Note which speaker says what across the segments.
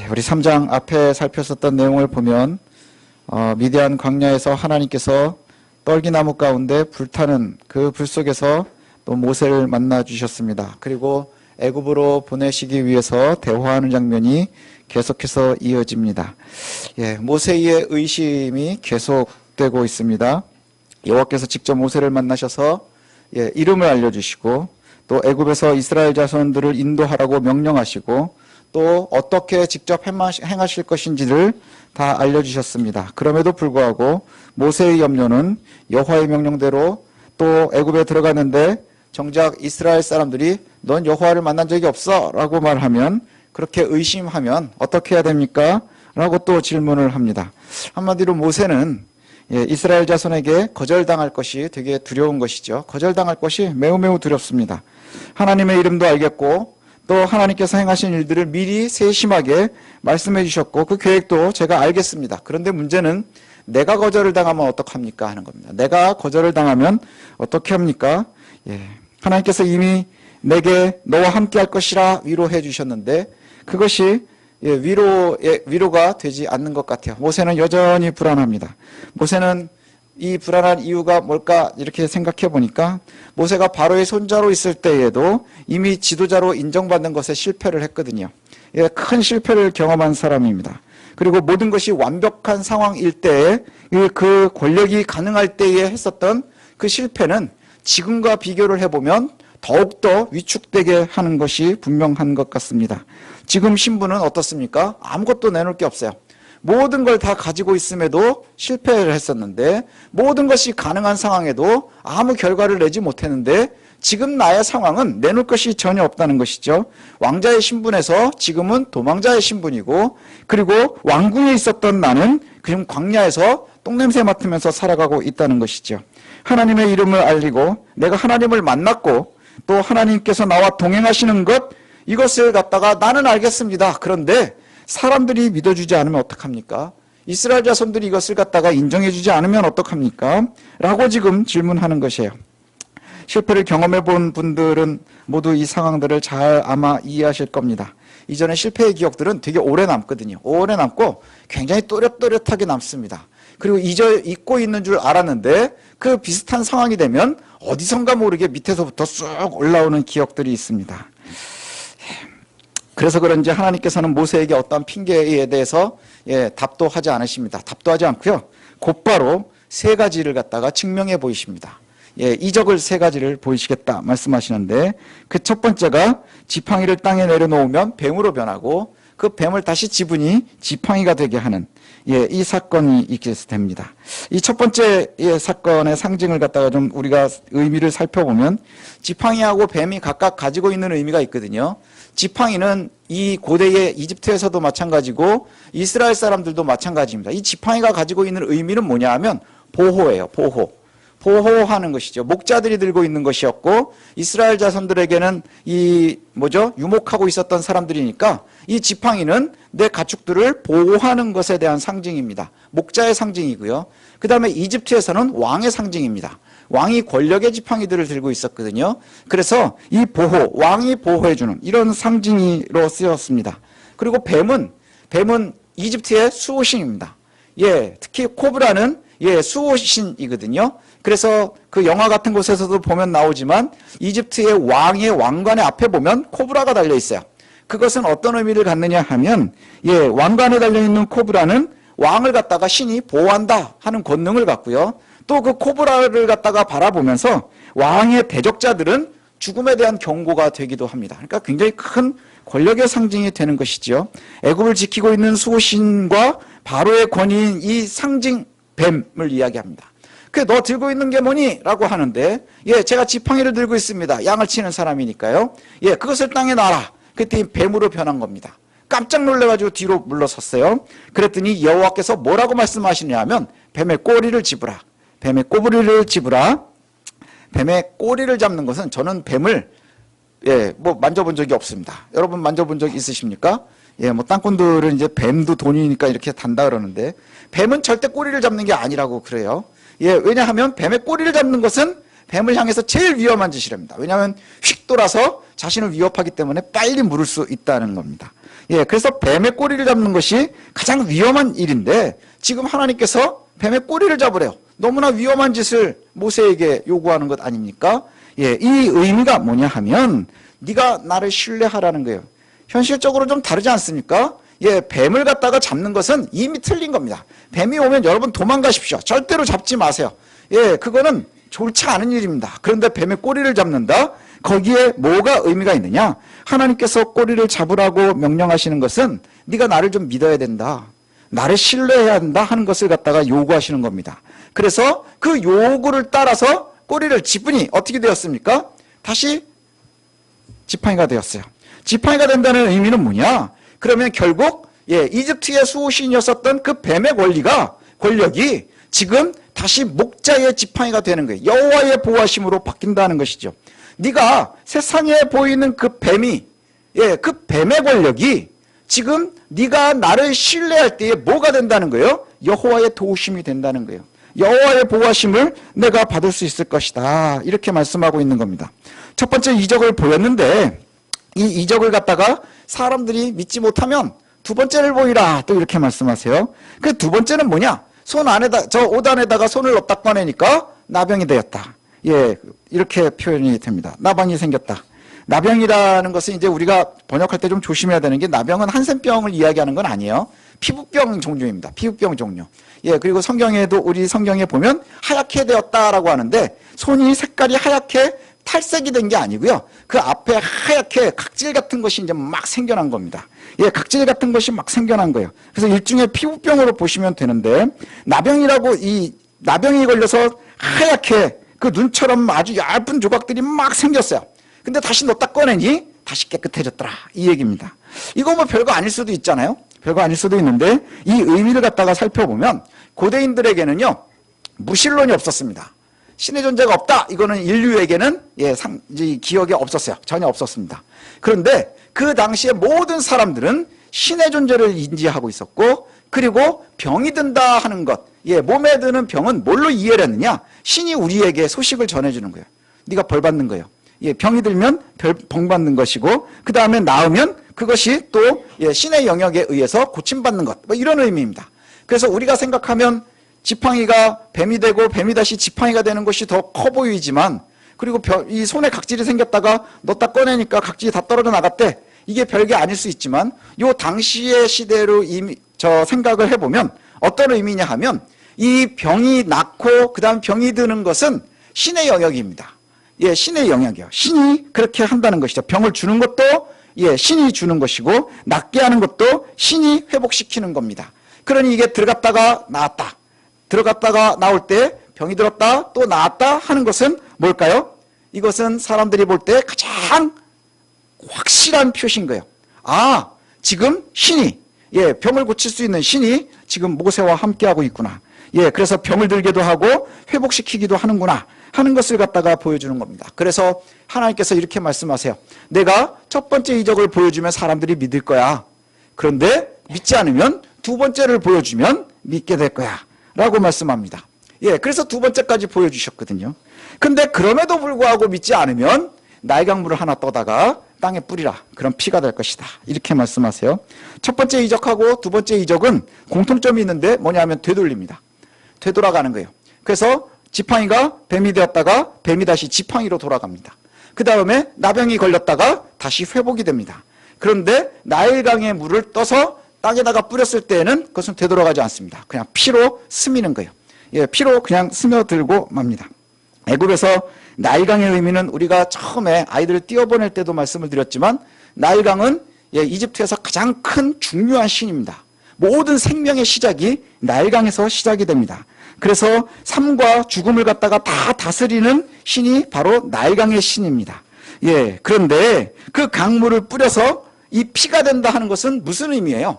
Speaker 1: 우리 3장 앞에 살폈었던 내용을 보면 미디안 광야에서 하나님께서 떨기나무 가운데 불타는 그 불 속에서 또 모세를 만나 주셨습니다. 그리고 애굽으로 보내시기 위해서 대화하는 장면이 계속해서 이어집니다. 모세의 의심이 계속되고 있습니다. 여호와께서 직접 모세를 만나셔서 이름을 알려주시고 또 애굽에서 이스라엘 자손들을 인도하라고 명령하시고 또 어떻게 직접 행하실 것인지를 다 알려주셨습니다. 그럼에도 불구하고 모세의 염려는 여호와의 명령대로 또 애굽에 들어갔는데 정작 이스라엘 사람들이 넌 여호와를 만난 적이 없어 라고 말하면 그렇게 의심하면 어떻게 해야 됩니까? 라고 또 질문을 합니다. 한마디로 모세는 이스라엘 자손에게 거절당할 것이 되게 두려운 것이죠. 거절당할 것이 매우 두렵습니다. 하나님의 이름도 알겠고 또 하나님께서 행하신 일들을 미리 세심하게 말씀해 주셨고 그 계획도 제가 알겠습니다. 그런데 문제는 내가 거절을 당하면 어떡합니까 하는 겁니다. 내가 거절을 당하면 어떻게 합니까? 하나님께서 이미 내게 너와 함께 할 것이라 위로해 주셨는데 그것이 위로가 되지 않는 것 같아요. 모세는 여전히 불안합니다. 모세는 이 불안한 이유가 뭘까 이렇게 생각해 보니까 모세가 바로의 손자로 있을 때에도 이미 지도자로 인정받는 것에 실패를 했거든요. 큰 실패를 경험한 사람입니다. 그리고 모든 것이 완벽한 상황일 때에 그 권력이 가능할 때에 했었던 그 실패는 지금과 비교를 해보면 더욱더 위축되게 하는 것이 분명한 것 같습니다. 지금 신부는 어떻습니까? 아무것도 내놓을 게 없어요. 모든 걸 다 가지고 있음에도 실패를 했었는데 모든 것이 가능한 상황에도 아무 결과를 내지 못했는데 지금 나의 상황은 내놓을 것이 전혀 없다는 것이죠. 왕자의 신분에서 지금은 도망자의 신분이고 그리고 왕궁에 있었던 나는 그냥 광야에서 똥냄새 맡으면서 살아가고 있다는 것이죠. 하나님의 이름을 알리고 내가 하나님을 만났고 또 하나님께서 나와 동행하시는 것 이것을 갖다가 나는 알겠습니다. 그런데 사람들이 믿어주지 않으면 어떡합니까? 이스라엘 자손들이 이것을 갖다가 인정해주지 않으면 어떡합니까? 라고 지금 질문하는 것이에요. 실패를 경험해 본 분들은 모두 이 상황들을 잘 아마 이해하실 겁니다. 이전에 실패의 기억들은 되게 오래 남거든요. 오래 남고 굉장히 또렷또렷하게 남습니다. 그리고 잊고 있는 줄 알았는데 그 비슷한 상황이 되면 어디선가 모르게 밑에서부터 쑥 올라오는 기억들이 있습니다. 그래서 그런지 하나님께서는 모세에게 어떤 핑계에 대해서 답도 하지 않으십니다. 답도 하지 않고요. 곧바로 세 가지를 갖다가 증명해 보이십니다. 이적을 세 가지를 보이시겠다 말씀하시는데 그 첫 번째가 지팡이를 땅에 내려놓으면 뱀으로 변하고 그 뱀을 다시 집으니 지팡이가 되게 하는 이 사건이 있게 됩니다. 이 첫 번째 사건의 상징을 갖다가 좀 우리가 의미를 살펴보면 지팡이하고 뱀이 각각 가지고 있는 의미가 있거든요. 지팡이는 이 고대의 이집트에서도 마찬가지고 이스라엘 사람들도 마찬가지입니다. 이 지팡이가 가지고 있는 의미는 뭐냐 하면 보호예요. 보호하는 것이죠. 목자들이 들고 있는 것이었고 이스라엘 자손들에게는 유목하고 있었던 사람들이니까 이 지팡이는 내 가축들을 보호하는 것에 대한 상징입니다. 목자의 상징이고요. 그 다음에 이집트에서는 왕의 상징입니다. 왕이 권력의 지팡이들을 들고 있었거든요. 그래서 이 왕이 보호해주는 이런 상징으로 쓰였습니다. 그리고 뱀은 이집트의 수호신입니다. 특히 코브라는 수호신이거든요. 그래서 그 영화 같은 곳에서도 보면 나오지만 이집트의 왕의 왕관의 앞에 보면 코브라가 달려 있어요. 그것은 어떤 의미를 갖느냐 하면 왕관에 달려있는 코브라는 왕을 갖다가 신이 보호한다 하는 권능을 갖고요. 또 그 코브라를 갖다가 바라보면서 왕의 대적자들은 죽음에 대한 경고가 되기도 합니다. 그러니까 굉장히 큰 권력의 상징이 되는 것이죠. 애굽을 지키고 있는 수호신과 바로의 권위인 이 상징 뱀을 이야기합니다. 너 들고 있는 게 뭐니? 라고 하는데 제가 지팡이를 들고 있습니다. 양을 치는 사람이니까요. 그것을 땅에 놔라. 그때 뱀으로 변한 겁니다. 깜짝 놀래가지고 뒤로 물러섰어요. 그랬더니 여호와께서 뭐라고 말씀하시냐 하면 뱀의 꼬리를 집으라. 뱀의 꼬리를 집으라. 뱀의 꼬리를 잡는 것은 저는 뱀을 만져본 적이 없습니다. 여러분 만져본 적 있으십니까? 땅꾼들은 이제 뱀도 돈이니까 이렇게 단다 그러는데 뱀은 절대 꼬리를 잡는 게 아니라고 그래요. 왜냐하면 뱀의 꼬리를 잡는 것은 뱀을 향해서 제일 위험한 짓이랍니다. 왜냐하면 휙 돌아서 자신을 위협하기 때문에 빨리 물을 수 있다는 겁니다. 예, 그래서 뱀의 꼬리를 잡는 것이 가장 위험한 일인데 지금 하나님께서 뱀의 꼬리를 잡으래요. 너무나 위험한 짓을 모세에게 요구하는 것 아닙니까? 예, 이 의미가 뭐냐 하면 네가 나를 신뢰하라는 거예요. 현실적으로 좀 다르지 않습니까? 예, 뱀을 갖다가 잡는 것은 이미 틀린 겁니다. 뱀이 오면 여러분 도망가십시오. 절대로 잡지 마세요. 예, 그거는 좋지 않은 일입니다. 그런데 뱀의 꼬리를 잡는다? 거기에 뭐가 의미가 있느냐? 하나님께서 꼬리를 잡으라고 명령하시는 것은 네가 나를 좀 믿어야 된다. 나를 신뢰해야 한다 하는 것을 갖다가 요구하시는 겁니다. 그래서 그 요구를 따라서 꼬리를 짚으니 어떻게 되었습니까? 다시 지팡이가 되었어요. 지팡이가 된다는 의미는 뭐냐? 그러면 결국 이집트의 수호신이었었던 그 뱀의 권력이 지금 다시 목자의 지팡이가 되는 거예요. 여호와의 보호하심으로 바뀐다는 것이죠. 네가 세상에 보이는 그 뱀이 그 뱀의 권력이 지금 네가 나를 신뢰할 때에 뭐가 된다는 거예요? 여호와의 도우심이 된다는 거예요. 여호와의 보호하심을 내가 받을 수 있을 것이다. 이렇게 말씀하고 있는 겁니다. 첫 번째 이적을 보였는데 이 이적을 갖다가 사람들이 믿지 못하면 두 번째를 보이라 또 이렇게 말씀하세요. 그 두 번째는 뭐냐? 손 안에다 저 옷 안에다가 손을 넣었다 꺼내니까 나병이 되었다. 예, 이렇게 표현이 됩니다. 나병이 생겼다. 나병이라는 것은 이제 우리가 번역할 때 좀 조심해야 되는 게 나병은 한센병을 이야기하는 건 아니에요. 피부병 종류입니다. 피부병 종류. 예, 그리고 성경에도 우리 성경에 보면 하얗게 되었다라고 하는데 손이 색깔이 하얗게 탈색이 된 게 아니고요. 그 앞에 하얗게 각질 같은 것이 이제 막 생겨난 겁니다. 예, 각질 같은 것이 막 생겨난 거예요. 그래서 일종의 피부병으로 보시면 되는데 나병이라고 이 나병이 걸려서 하얗게 그 눈처럼 아주 얇은 조각들이 막 생겼어요. 근데 다시 넣었다 꺼내니 다시 깨끗해졌더라. 이 얘기입니다. 이거 뭐 별거 아닐 수도 있잖아요. 별거 아닐 수도 있는데 이 의미를 갖다가 살펴보면 고대인들에게는요. 무신론이 없었습니다. 신의 존재가 없다. 이거는 인류에게는 기억이 없었어요. 전혀 없었습니다. 그런데 그 당시에 모든 사람들은 신의 존재를 인지하고 있었고 그리고 병이 든다 하는 것. 몸에 드는 병은 뭘로 이해를 했느냐? 신이 우리에게 소식을 전해주는 거예요. 네가 벌 받는 거예요. 병이 들면 병 받는 것이고 그 다음에 나으면 그것이 또 신의 영역에 의해서 고침받는 것. 뭐 이런 의미입니다. 그래서 우리가 생각하면 지팡이가 뱀이 되고 뱀이 다시 지팡이가 되는 것이 더 커 보이지만 그리고 이 손에 각질이 생겼다가 넣었다 꺼내니까 각질이 다 떨어져 나갔대. 이게 별게 아닐 수 있지만 요 당시의 시대로 생각을 해보면 어떤 의미냐 하면 이 병이 낫고 그 다음 병이 드는 것은 신의 영역입니다. 신의 영역이요. 신이 그렇게 한다는 것이죠. 병을 주는 것도 신이 주는 것이고 낫게 하는 것도 신이 회복시키는 겁니다. 그러니 이게 들어갔다가 나왔다. 들어갔다가 나올 때 병이 들었다 또 나았다 하는 것은 뭘까요? 이것은 사람들이 볼 때 가장 확실한 표시인 거예요. 아, 지금 신이 병을 고칠 수 있는 신이 지금 모세와 함께하고 있구나. 그래서 병을 들게도 하고 회복시키기도 하는구나 하는 것을 갖다가 보여주는 겁니다. 그래서 하나님께서 이렇게 말씀하세요. 내가 첫 번째 이적을 보여주면 사람들이 믿을 거야. 그런데 믿지 않으면 두 번째를 보여주면 믿게 될 거야 라고 말씀합니다. 그래서 두 번째까지 보여주셨거든요. 근데 그럼에도 불구하고 믿지 않으면 날강물을 하나 떠다가 땅에 뿌리라. 그럼 피가 될 것이다. 이렇게 말씀하세요. 첫 번째 이적하고 두 번째 이적은 공통점이 있는데 뭐냐면 되돌립니다. 되돌아가는 거예요. 그래서 지팡이가 뱀이 되었다가 뱀이 다시 지팡이로 돌아갑니다. 그 다음에 나병이 걸렸다가 다시 회복이 됩니다. 그런데 나일강의 물을 떠서 땅에다가 뿌렸을 때에는 그것은 되돌아가지 않습니다. 그냥 피로 스미는 거예요. 피로 그냥 스며들고 맙니다. 애굽에서 나일강의 의미는 우리가 처음에 아이들을 띄워보낼 때도 말씀을 드렸지만 나일강은 이집트에서 가장 큰 중요한 신입니다. 모든 생명의 시작이 나일강에서 시작이 됩니다. 그래서 삶과 죽음을 갖다가 다 다스리는 신이 바로 나일강의 신입니다. 그런데 그 강물을 뿌려서 이 피가 된다 하는 것은 무슨 의미예요?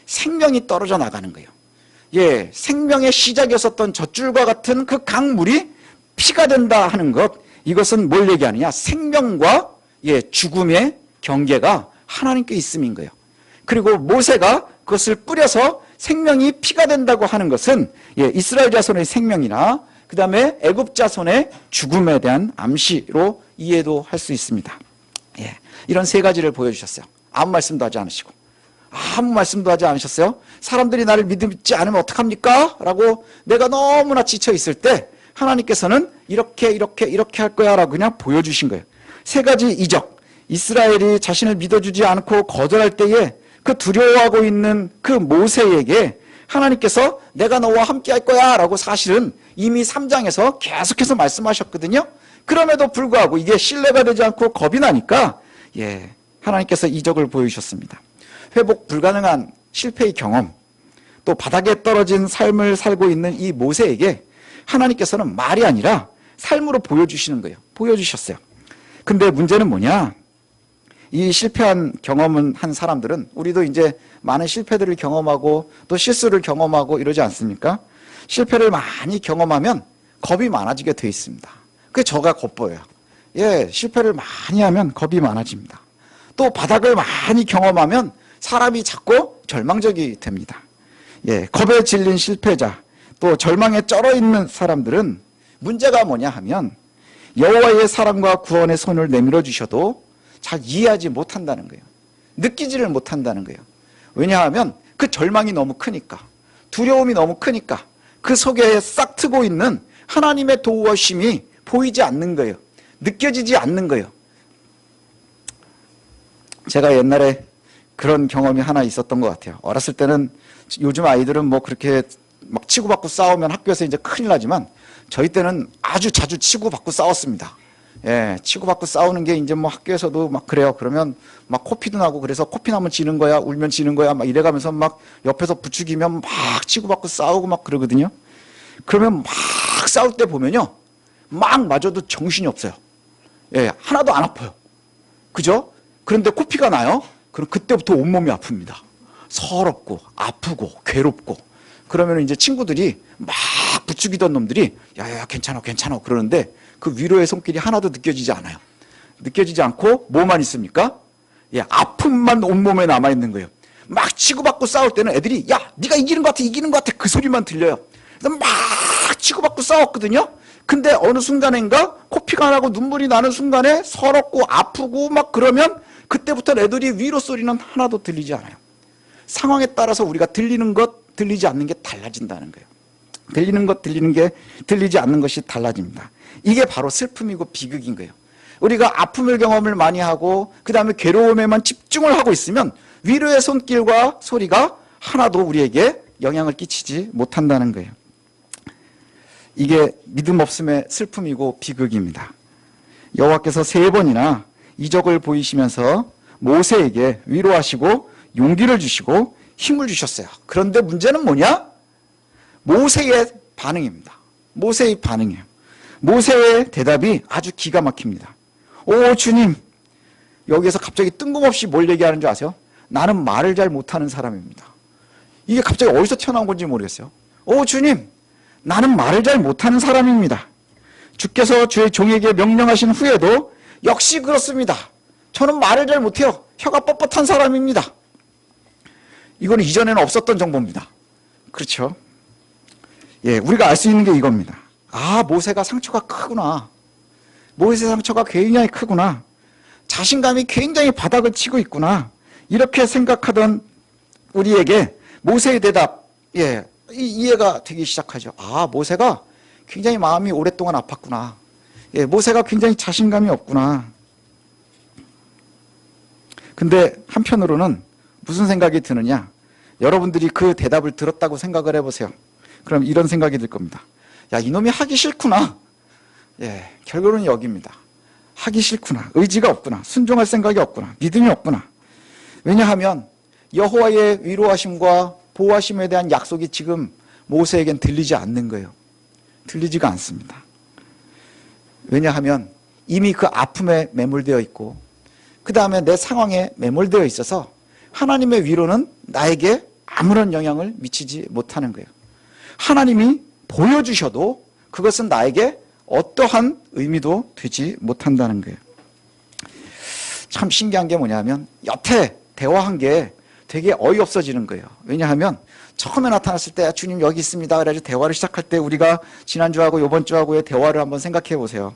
Speaker 1: 생명이 떨어져 나가는 거예요. 생명의 시작이었었던 젖줄과 같은 그 강물이 피가 된다 하는 것, 이것은 뭘 얘기하느냐? 생명과 죽음의 경계가 하나님께 있음인 거예요. 그리고 모세가 그것을 뿌려서 생명이 피가 된다고 하는 것은 이스라엘 자손의 생명이나 그 다음에 애굽 자손의 죽음에 대한 암시로 이해도 할 수 있습니다. 예, 이런 세 가지를 보여주셨어요. 아무 말씀도 하지 않으시고. 아무 말씀도 하지 않으셨어요. 사람들이 나를 믿지 않으면 어떡합니까? 라고 내가 너무나 지쳐 있을 때 하나님께서는 이렇게 할 거야 라고 그냥 보여주신 거예요. 세 가지 이적. 이스라엘이 자신을 믿어주지 않고 거절할 때에 그 두려워하고 있는 그 모세에게 하나님께서 내가 너와 함께 할 거야 라고 사실은 이미 3장에서 계속해서 말씀하셨거든요. 그럼에도 불구하고 이게 신뢰가 되지 않고 겁이 나니까 하나님께서 이적을 보여주셨습니다. 회복 불가능한 실패의 경험, 또 바닥에 떨어진 삶을 살고 있는 이 모세에게 하나님께서는 말이 아니라 삶으로 보여주시는 거예요. 보여주셨어요. 근데 문제는 뭐냐? 이 실패한 경험은 한 사람들은 우리도 이제 많은 실패들을 경험하고 또 실수를 경험하고 이러지 않습니까? 실패를 많이 경험하면 겁이 많아지게 돼 있습니다. 그게 저가 겁보여요. 실패를 많이 하면 겁이 많아집니다. 또 바닥을 많이 경험하면 사람이 자꾸 절망적이 됩니다. 겁에 질린 실패자, 또 절망에 쩔어 있는 사람들은 문제가 뭐냐 하면 여호와의 사랑과 구원의 손을 내밀어 주셔도 잘 이해하지 못한다는 거예요. 느끼지를 못한다는 거예요. 왜냐하면 그 절망이 너무 크니까, 두려움이 너무 크니까 그 속에 싹 트고 있는 하나님의 도우심이 보이지 않는 거예요. 느껴지지 않는 거예요. 제가 옛날에 그런 경험이 하나 있었던 것 같아요. 어렸을 때는 요즘 아이들은 뭐 그렇게 막 치고받고 싸우면 학교에서 이제 큰일 나지만 저희 때는 아주 자주 치고받고 싸웠습니다. 치고받고 싸우는 게 이제 뭐 학교에서도 막 그래요. 그러면 막 코피도 나고 그래서 코피 나면 지는 거야, 울면 지는 거야, 막 이래가면서 막 옆에서 부추기면 막 치고받고 싸우고 막 그러거든요. 그러면 막 싸울 때 보면요, 막 맞아도 정신이 없어요. 하나도 안 아파요. 그죠? 그런데 코피가 나요? 그럼 그때부터 온몸이 아픕니다. 서럽고 아프고 괴롭고. 그러면 이제 친구들이 막 부추기던 놈들이 야야 괜찮아 그러는데 그 위로의 손길이 하나도 느껴지지 않아요. 느껴지지 않고 뭐만 있습니까? 아픔만 온몸에 남아있는 거예요. 막 치고받고 싸울 때는 애들이 야 네가 이기는 것 같아 그 소리만 들려요. 그래서 막 치고받고 싸웠거든요. 근데 어느 순간인가 코피가 나고 눈물이 나는 순간에 서럽고 아프고 막 그러면 그때부터 애들이 위로 소리는 하나도 들리지 않아요. 상황에 따라서 우리가 들리는 것, 들리지 않는 게 달라진다는 거예요. 들리는 것, 들리는 게 들리지 않는 것이 달라집니다. 이게 바로 슬픔이고 비극인 거예요. 우리가 아픔을 경험을 많이 하고 그 다음에 괴로움에만 집중을 하고 있으면 위로의 손길과 소리가 하나도 우리에게 영향을 끼치지 못한다는 거예요. 이게 믿음 없음의 슬픔이고 비극입니다. 여호와께서 3번이나 이적을 보이시면서 모세에게 위로하시고 용기를 주시고 힘을 주셨어요. 그런데 문제는 뭐냐? 모세의 반응입니다. 모세의 반응이에요. 모세의 대답이 아주 기가 막힙니다. 오 주님, 여기에서 갑자기 뜬금없이 뭘 얘기하는 줄 아세요? 나는 말을 잘 못하는 사람입니다. 이게 갑자기 어디서 튀어나온 건지 모르겠어요. 오 주님, 나는 말을 잘 못하는 사람입니다. 주께서 주의 종에게 명령하신 후에도 역시 그렇습니다. 저는 말을 잘 못해요. 혀가 뻣뻣한 사람입니다. 이거는 이전에는 없었던 정보입니다. 그렇죠? 우리가 알 수 있는 게 이겁니다. 아, 모세가 상처가 크구나. 모세 상처가 굉장히 크구나. 자신감이 굉장히 바닥을 치고 있구나. 이렇게 생각하던 우리에게 모세의 대답, 이해가 되기 시작하죠. 아, 모세가 굉장히 마음이 오랫동안 아팠구나. 모세가 굉장히 자신감이 없구나. 근데 한편으로는 무슨 생각이 드느냐? 여러분들이 그 대답을 들었다고 생각을 해보세요. 그럼 이런 생각이 들 겁니다. 야, 이놈이 하기 싫구나. 결론은 여기입니다. 하기 싫구나. 의지가 없구나. 순종할 생각이 없구나. 믿음이 없구나. 왜냐하면 여호와의 위로하심과 보호하심에 대한 약속이 지금 모세에겐 들리지 않는 거예요. 들리지가 않습니다. 왜냐하면 이미 그 아픔에 매몰되어 있고 그 다음에 내 상황에 매몰되어 있어서 하나님의 위로는 나에게 아무런 영향을 미치지 못하는 거예요. 하나님이 보여주셔도 그것은 나에게 어떠한 의미도 되지 못한다는 거예요. 참 신기한 게 뭐냐면 여태 대화한 게 되게 어이없어지는 거예요. 왜냐하면 처음에 나타났을 때 주님 여기 있습니다. 그래가지고 대화를 시작할 때 우리가 지난주하고 이번 주하고의 대화를 한번 생각해 보세요.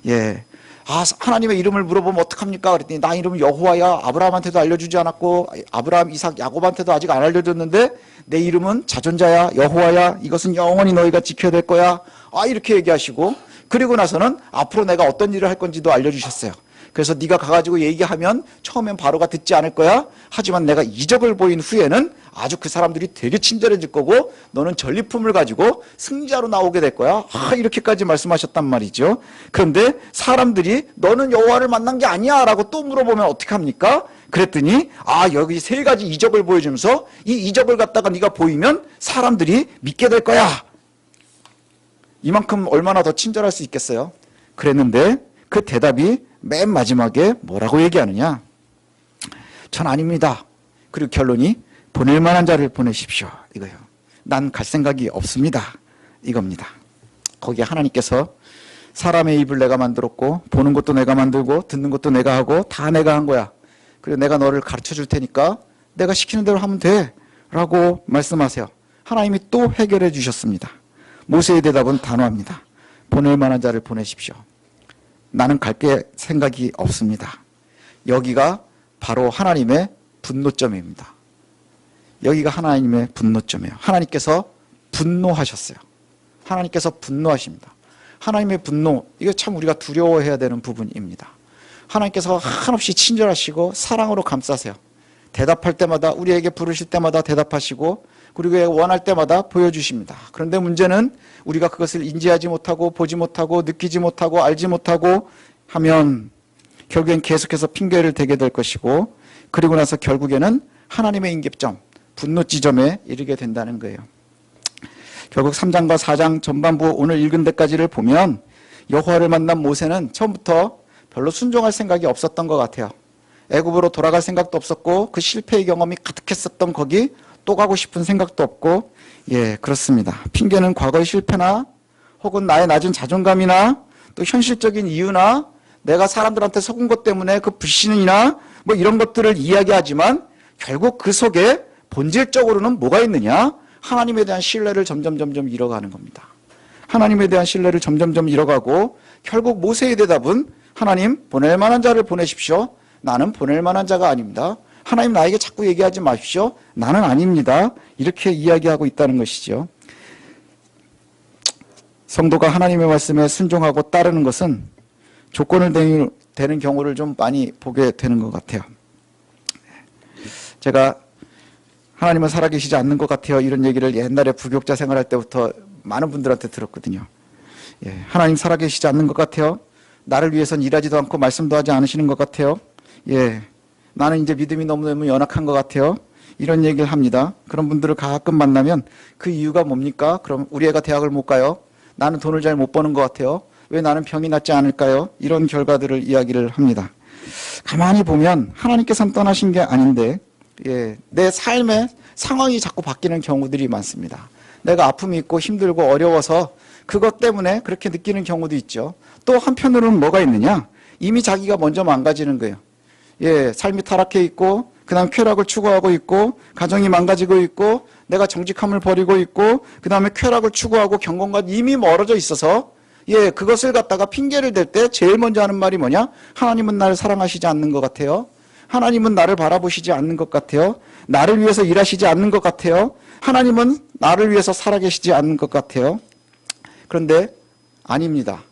Speaker 1: 예. 하나님의 이름을 물어보면 어떡합니까? 그랬더니 나 이름은 여호와야. 아브라함한테도 알려주지 않았고 아브라함, 이삭, 야곱한테도 아직 안 알려줬는데 내 이름은 자존자야, 여호와야. 이것은 영원히 너희가 지켜야 될 거야. 이렇게 얘기하시고 그리고 나서는 앞으로 내가 어떤 일을 할 건지도 알려주셨어요. 그래서 네가 가가지고 얘기하면 처음엔 바로가 듣지 않을 거야. 하지만 내가 이적을 보인 후에는 아주 그 사람들이 되게 친절해질 거고 너는 전리품을 가지고 승자로 나오게 될 거야. 이렇게까지 말씀하셨단 말이죠. 그런데 사람들이 너는 여호와를 만난 게 아니야 라고 또 물어보면 어떡합니까? 그랬더니 여기 세 가지 이적을 보여주면서 이 이적을 갖다가 네가 보이면 사람들이 믿게 될 거야. 이만큼 얼마나 더 친절할 수 있겠어요? 그랬는데 그 대답이 맨 마지막에 뭐라고 얘기하느냐? 전 아닙니다. 그리고 결론이 보낼 만한 자를 보내십시오. 이거예요. 난 갈 생각이 없습니다. 이겁니다. 거기에 하나님께서 사람의 입을 내가 만들었고 보는 것도 내가 만들고 듣는 것도 내가 하고 다 내가 한 거야. 그리고 내가 너를 가르쳐 줄 테니까 내가 시키는 대로 하면 돼. 라고 말씀하세요. 하나님이 또 해결해 주셨습니다. 모세의 대답은 단호합니다. 보낼 만한 자를 보내십시오. 나는 갈 생각이 없습니다. 여기가 바로 하나님의 분노점입니다. 여기가 하나님의 분노점이에요. 하나님께서 분노하셨어요. 하나님께서 분노하십니다. 하나님의 분노, 이거 참 우리가 두려워해야 되는 부분입니다. 하나님께서 한없이 친절하시고 사랑으로 감싸세요. 대답할 때마다, 우리에게 부르실 때마다 대답하시고 그리고 원할 때마다 보여주십니다. 그런데 문제는 우리가 그것을 인지하지 못하고 보지 못하고 느끼지 못하고 알지 못하고 하면 결국엔 계속해서 핑계를 대게 될 것이고 그리고 나서 결국에는 하나님의 임계점, 분노 지점에 이르게 된다는 거예요. 결국 3장과 4장 전반부 오늘 읽은 데까지를 보면 여호와를 만난 모세는 처음부터 별로 순종할 생각이 없었던 것 같아요. 애굽으로 돌아갈 생각도 없었고 그 실패의 경험이 가득했었던 거기 또 가고 싶은 생각도 없고 그렇습니다. 핑계는 과거의 실패나 혹은 나의 낮은 자존감이나 또 현실적인 이유나 내가 사람들한테 속은 것 때문에 그 불신이나 뭐 이런 것들을 이야기하지만 결국 그 속에 본질적으로는 뭐가 있느냐? 하나님에 대한 신뢰를 점점 잃어가는 겁니다. 하나님에 대한 신뢰를 점점 잃어가고 결국 모세의 대답은 하나님 보낼 만한 자를 보내십시오. 나는 보낼 만한 자가 아닙니다. 하나님 나에게 자꾸 얘기하지 마십시오. 나는 아닙니다. 이렇게 이야기하고 있다는 것이죠. 성도가 하나님의 말씀에 순종하고 따르는 것은 조건을 되는 경우를 좀 많이 보게 되는 것 같아요. 제가 하나님은 살아계시지 않는 것 같아요. 이런 얘기를 옛날에 부교육자 생활할 때부터 많은 분들한테 들었거든요. 하나님 살아계시지 않는 것 같아요. 나를 위해서는 일하지도 않고 말씀도 하지 않으시는 것 같아요. 나는 이제 믿음이 너무너무 연약한 것 같아요. 이런 얘기를 합니다. 그런 분들을 가끔 만나면 그 이유가 뭡니까? 그럼 우리 애가 대학을 못 가요? 나는 돈을 잘 못 버는 것 같아요. 왜 나는 병이 낫지 않을까요? 이런 결과들을 이야기를 합니다. 가만히 보면 하나님께서는 떠나신 게 아닌데 내 삶의 상황이 자꾸 바뀌는 경우들이 많습니다. 내가 아픔이 있고 힘들고 어려워서 그것 때문에 그렇게 느끼는 경우도 있죠. 또 한편으로는 뭐가 있느냐? 이미 자기가 먼저 망가지는 거예요. 삶이 타락해 있고 그 다음 쾌락을 추구하고 있고 가정이 망가지고 있고 내가 정직함을 버리고 있고 그 다음에 쾌락을 추구하고 경건과 이미 멀어져 있어서 그것을 갖다가 핑계를 댈 때 제일 먼저 하는 말이 뭐냐? 하나님은 나를 사랑하시지 않는 것 같아요. 하나님은 나를 바라보시지 않는 것 같아요. 나를 위해서 일하시지 않는 것 같아요. 하나님은 나를 위해서 살아계시지 않는 것 같아요. 그런데 아닙니다.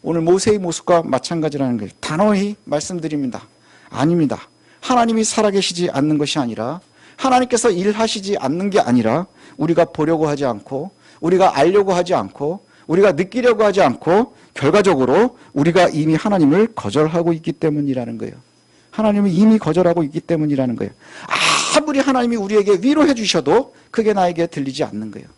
Speaker 1: 오늘 모세의 모습과 마찬가지라는 걸 단호히 말씀드립니다. 아닙니다. 하나님이 살아계시지 않는 것이 아니라 하나님께서 일하시지 않는 게 아니라 우리가 보려고 하지 않고 우리가 알려고 하지 않고 우리가 느끼려고 하지 않고 결과적으로 우리가 이미 하나님을 거절하고 있기 때문이라는 거예요. 하나님을 이미 거절하고 있기 때문이라는 거예요. 아무리 하나님이 우리에게 위로해 주셔도 그게 나에게 들리지 않는 거예요.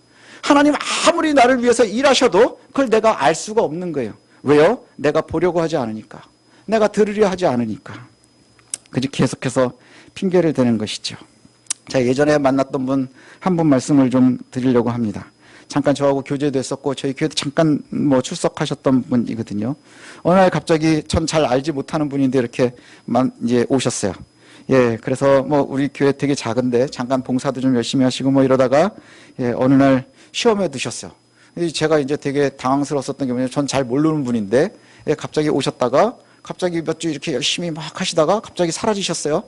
Speaker 1: 하나님 아무리 나를 위해서 일하셔도 그걸 내가 알 수가 없는 거예요. 왜요? 내가 보려고 하지 않으니까. 내가 들으려 하지 않으니까. 그래서 계속해서 핑계를 대는 것이죠. 제가 예전에 만났던 분 한 분 말씀을 좀 드리려고 합니다. 잠깐 저하고 교제도 했었고 저희 교회도 잠깐 출석하셨던 분이거든요. 어느 날 갑자기 전 잘 알지 못하는 분인데 이렇게 이제 오셨어요. 예, 그래서 뭐 우리 교회 되게 작은데 잠깐 봉사도 좀 열심히 하시고 뭐 이러다가 예, 어느 날 시험에 드셨어요. 제가 이제 되게 당황스러웠었던 게 뭐냐면 전 잘 모르는 분인데 예, 갑자기 오셨다가 갑자기 몇 주 이렇게 열심히 막 하시다가 갑자기 사라지셨어요.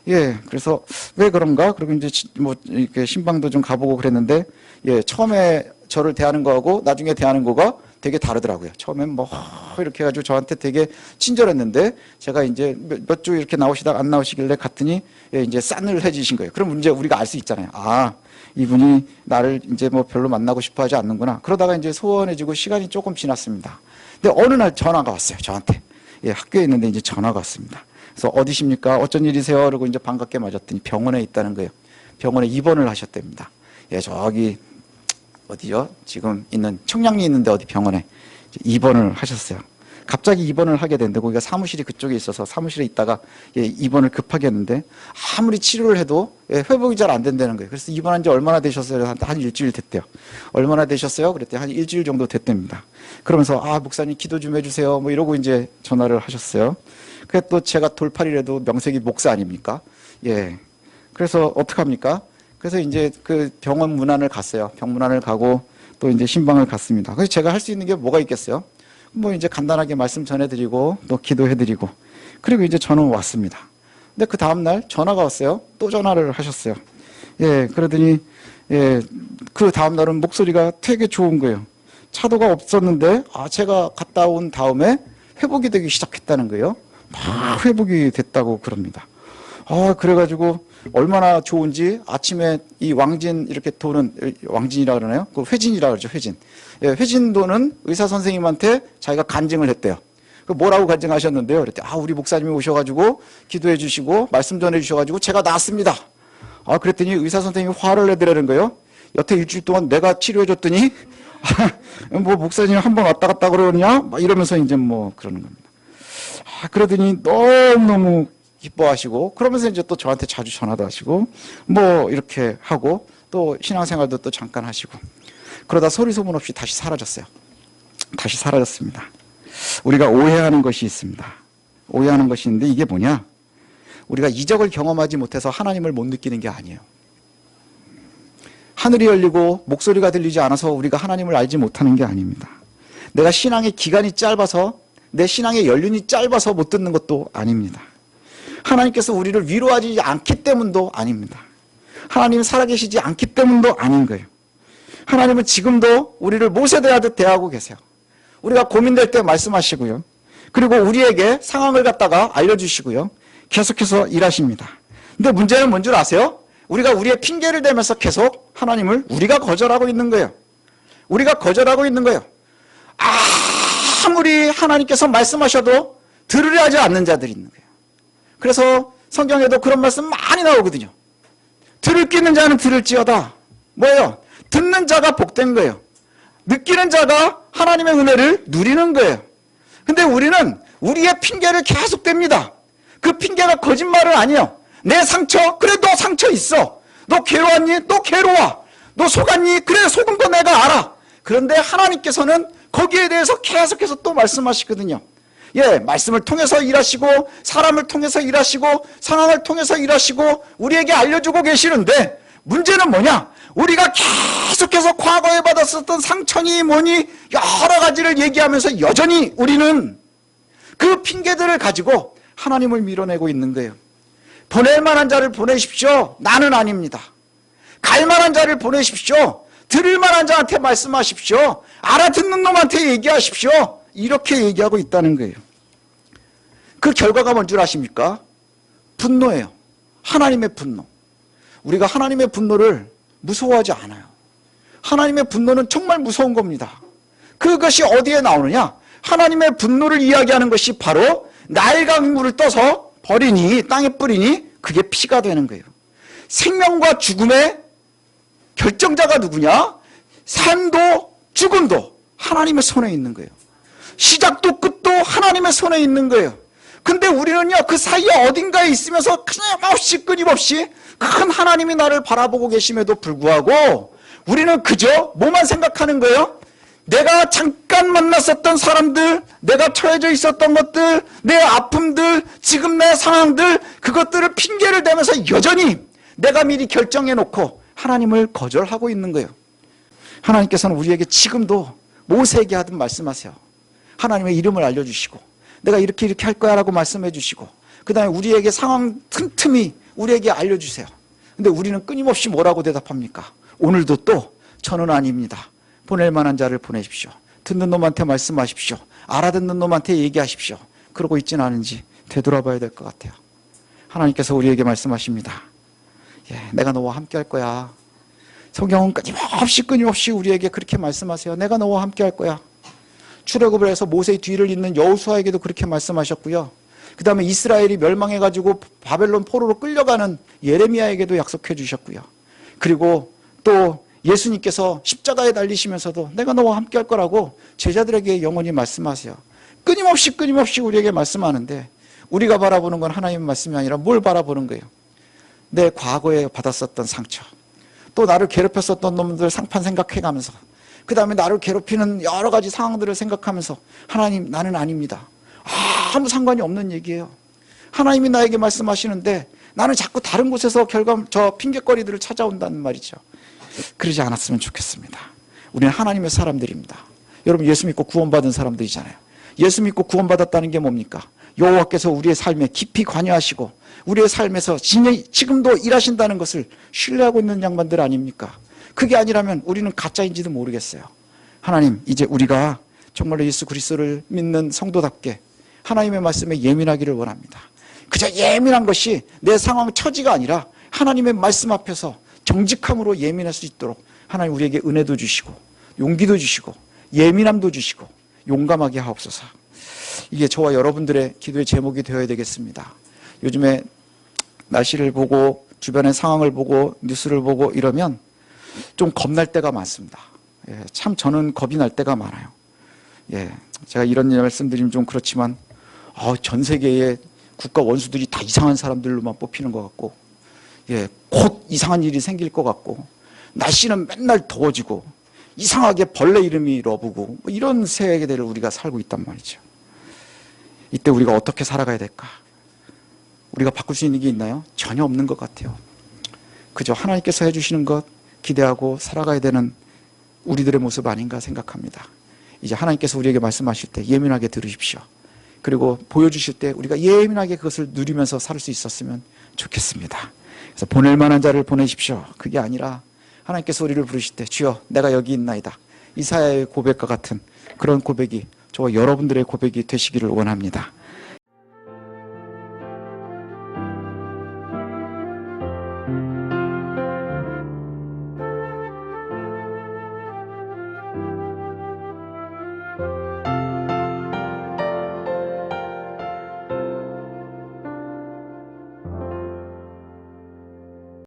Speaker 1: 예, 그래서 왜 그런가? 그리고 이제 뭐 이렇게 신방도 좀 가보고 그랬는데 예, 처음에 저를 대하는 거하고 나중에 대하는 거가 되게 다르더라고요. 처음엔 뭐 이렇게 해가지고 저한테 되게 친절했는데 제가 이제 몇 주 이렇게 나오시다가 안 나오시길래 갔더니 예, 이제 싸늘해지신 거예요. 그럼 이제 우리가 알 수 있잖아요. 아, 이분이 나를 이제 뭐 별로 만나고 싶어 하지 않는구나. 그러다가 이제 소원해지고 시간이 조금 지났습니다. 근데 어느 날 전화가 왔어요. 저한테. 예, 학교에 있는데 이제 전화가 왔습니다. 그래서 어디십니까? 어쩐 일이세요? 그러고 이제 반갑게 맞았더니 병원에 있다는 거예요. 병원에 입원을 하셨답니다. 예, 저기 어디요? 지금 있는 청량리 있는데 어디 병원에 입원을 하셨어요. 갑자기 입원을 하게 됐는데 거기가 사무실이 그쪽에 있어서 사무실에 있다가 예, 입원을 급하게 했는데 아무리 치료를 해도 예, 회복이 잘 안 된다는 거예요. 그래서 입원한 지 얼마나 되셨어요? 한 일주일 됐대요. 얼마나 되셨어요? 그랬더니 한 일주일 정도 됐답니다. 그러면서 아, 목사님 기도 좀 해주세요. 뭐 이러고 이제 전화를 하셨어요. 그래 또 제가 돌팔이라도 명색이 목사 아닙니까? 예. 그래서 어떡합니까? 그래서 이제 그 병원 문안을 갔어요. 병문안을 가고 또 이제 신방을 갔습니다. 그래서 제가 할 수 있는 게 뭐가 있겠어요? 뭐 이제 간단하게 말씀 전해드리고 또 기도해드리고 그리고 이제 저는 왔습니다. 근데 그 다음날 전화가 왔어요. 또 전화를 하셨어요. 예, 그러더니 예, 그 다음날은 목소리가 되게 좋은 거예요. 차도가 없었는데 아, 제가 갔다 온 다음에 회복이 되기 시작했다는 거예요. 막 회복이 됐다고 그럽니다. 아, 그래가지고 얼마나 좋은지 아침에 이 왕진 이렇게 도는 왕진이라 그러나요? 그 회진이라 그러죠, 회진. 예, 회진 도는 의사 선생님한테 자기가 간증을 했대요. 그 뭐라고 간증하셨는데요? 그랬더니 아, 우리 목사님이 오셔가지고 기도해 주시고 말씀 전해 주셔가지고 제가 나았습니다. 아, 그랬더니 의사 선생님이 화를 내더라는 거예요. 여태 일주일 동안 내가 치료해 줬더니 뭐 목사님 한 번 왔다 갔다 그러냐? 막 이러면서 이제 뭐 그러는 겁니다. 아, 그러더니 너무너무 기뻐하시고 그러면서 이제 또 저한테 자주 전화도 하시고 뭐 이렇게 하고 또 신앙생활도 또 잠깐 하시고 그러다 소리 소문 없이 다시 사라졌어요. 다시 사라졌습니다. 우리가 오해하는 것이 있습니다. 오해하는 것이 있는데 이게 뭐냐? 우리가 이적을 경험하지 못해서 하나님을 못 느끼는 게 아니에요. 하늘이 열리고 목소리가 들리지 않아서 우리가 하나님을 알지 못하는 게 아닙니다. 내가 신앙의 기간이 짧아서 내 신앙의 연륜이 짧아서 못 듣는 것도 아닙니다. 하나님께서 우리를 위로하지 않기 때문도 아닙니다. 하나님이 살아계시지 않기 때문도 아닌 거예요. 하나님은 지금도 우리를 모세 대하듯 대하고 계세요. 우리가 고민될 때 말씀하시고요. 그리고 우리에게 상황을 갖다가 알려주시고요. 계속해서 일하십니다. 근데 문제는 뭔 줄 아세요? 우리가 우리의 핑계를 대면서 계속 하나님을 우리가 거절하고 있는 거예요. 우리가 거절하고 있는 거예요. 아무리 하나님께서 말씀하셔도 들으려 하지 않는 자들이 있는 거예요. 그래서 성경에도 그런 말씀 많이 나오거든요. 들을 끼는 자는 들을지어다. 뭐예요? 듣는 자가 복된 거예요. 느끼는 자가 하나님의 은혜를 누리는 거예요. 근데 우리는 우리의 핑계를 계속 댑니다. 그 핑계가 거짓말은 아니에요. 내 상처, 그래 너 상처 있어. 너 괴로웠니? 너 괴로워. 너 속았니? 그래 속은 거 내가 알아. 그런데 하나님께서는 거기에 대해서 계속해서 또 말씀하시거든요. 예, 말씀을 통해서 일하시고 사람을 통해서 일하시고 상황을 통해서 일하시고 우리에게 알려주고 계시는데 문제는 뭐냐? 우리가 계속해서 과거에 받았었던 상처니 뭐니 여러 가지를 얘기하면서 여전히 우리는 그 핑계들을 가지고 하나님을 밀어내고 있는 거예요. 보낼 만한 자를 보내십시오. 나는 아닙니다. 갈 만한 자를 보내십시오. 들을 만한 자한테 말씀하십시오. 알아듣는 놈한테 얘기하십시오. 이렇게 얘기하고 있다는 거예요. 그 결과가 뭔 줄 아십니까? 분노예요. 하나님의 분노. 우리가 하나님의 분노를 무서워하지 않아요. 하나님의 분노는 정말 무서운 겁니다. 그것이 어디에 나오느냐? 하나님의 분노를 이야기하는 것이 바로 나일강물을 떠서 버리니 땅에 뿌리니 그게 피가 되는 거예요. 생명과 죽음의 결정자가 누구냐? 삶도 죽음도 하나님의 손에 있는 거예요. 시작도 끝도 하나님의 손에 있는 거예요. 근데 우리는요 그 사이에 어딘가에 있으면서 끊임없이 큰 하나님이 나를 바라보고 계심에도 불구하고 우리는 그저 뭐만 생각하는 거예요? 내가 잠깐 만났었던 사람들, 내가 처해져 있었던 것들, 내 아픔들, 지금 내 상황들, 그것들을 핑계를 대면서 여전히 내가 미리 결정해 놓고 하나님을 거절하고 있는 거예요. 하나님께서는 우리에게 지금도 모세에게 하듯 말씀하세요. 하나님의 이름을 알려주시고 내가 이렇게 할 거야 라고 말씀해 주시고 그 다음에 우리에게 상황 틈틈이 우리에게 알려주세요. 근데 우리는 끊임없이 뭐라고 대답합니까? 오늘도 또 저는 아닙니다. 보낼 만한 자를 보내십시오. 듣는 놈한테 말씀하십시오. 알아듣는 놈한테 얘기하십시오. 그러고 있지는 않은지 되돌아봐야 될 것 같아요. 하나님께서 우리에게 말씀하십니다. 내가 너와 함께 할 거야. 성경은 끊임없이 우리에게 그렇게 말씀하세요. 내가 너와 함께 할 거야. 출애굽을 해서 모세의 뒤를 잇는 여호수아에게도 그렇게 말씀하셨고요. 그 다음에 이스라엘이 멸망해가지고 바벨론 포로로 끌려가는 예레미야에게도 약속해 주셨고요. 그리고 또 예수님께서 십자가에 달리시면서도 내가 너와 함께 할 거라고 제자들에게 영원히 말씀하세요. 끊임없이 우리에게 말씀하는데 우리가 바라보는 건 하나님의 말씀이 아니라 뭘 바라보는 거예요? 내 과거에 받았었던 상처, 또 나를 괴롭혔었던 놈들 상판 생각해가면서 그 다음에 나를 괴롭히는 여러 가지 상황들을 생각하면서 하나님 나는 아닙니다. 아무 상관이 없는 얘기예요. 하나님이 나에게 말씀하시는데 나는 자꾸 다른 곳에서 저 핑계거리들을 찾아온다는 말이죠. 그러지 않았으면 좋겠습니다. 우리는 하나님의 사람들입니다. 여러분 예수 믿고 구원받은 사람들이잖아요. 예수 믿고 구원받았다는 게 뭡니까? 여호와께서 우리의 삶에 깊이 관여하시고 우리의 삶에서 지금도 일하신다는 것을 신뢰하고 있는 양반들 아닙니까? 그게 아니라면 우리는 가짜인지도 모르겠어요. 하나님, 이제 우리가 정말로 예수 그리스도를 믿는 성도답게 하나님의 말씀에 예민하기를 원합니다. 그저 예민한 것이 내 상황 처지가 아니라 하나님의 말씀 앞에서 정직함으로 예민할 수 있도록 하나님 우리에게 은혜도 주시고 용기도 주시고 예민함도 주시고 용감하게 하옵소서. 이게 저와 여러분들의 기도의 제목이 되어야 되겠습니다. 요즘에 날씨를 보고 주변의 상황을 보고 뉴스를 보고 이러면 좀 겁날 때가 많습니다. 참 저는 겁이 날 때가 많아요. 제가 이런 말씀드리면 좀 그렇지만 전 세계의 국가 원수들이 다 이상한 사람들로만 뽑히는 것 같고 곧 이상한 일이 생길 것 같고 날씨는 맨날 더워지고 이상하게 벌레 이름이 러브고 이런 세계대를 우리가 살고 있단 말이죠. 이때 우리가 어떻게 살아가야 될까? 우리가 바꿀 수 있는 게 있나요? 전혀 없는 것 같아요. 그저 하나님께서 해주시는 것 기대하고 살아가야 되는 우리들의 모습 아닌가 생각합니다. 이제 하나님께서 우리에게 말씀하실 때 예민하게 들으십시오. 그리고 보여주실 때 우리가 예민하게 그것을 누리면서 살 수 있었으면 좋겠습니다. 그래서 보낼 만한 자를 보내십시오. 그게 아니라 하나님께서 우리를 부르실 때 주여 내가 여기 있나이다. 이사야의 고백과 같은 그런 고백이 저와 여러분들의 고백이 되시기를 원합니다.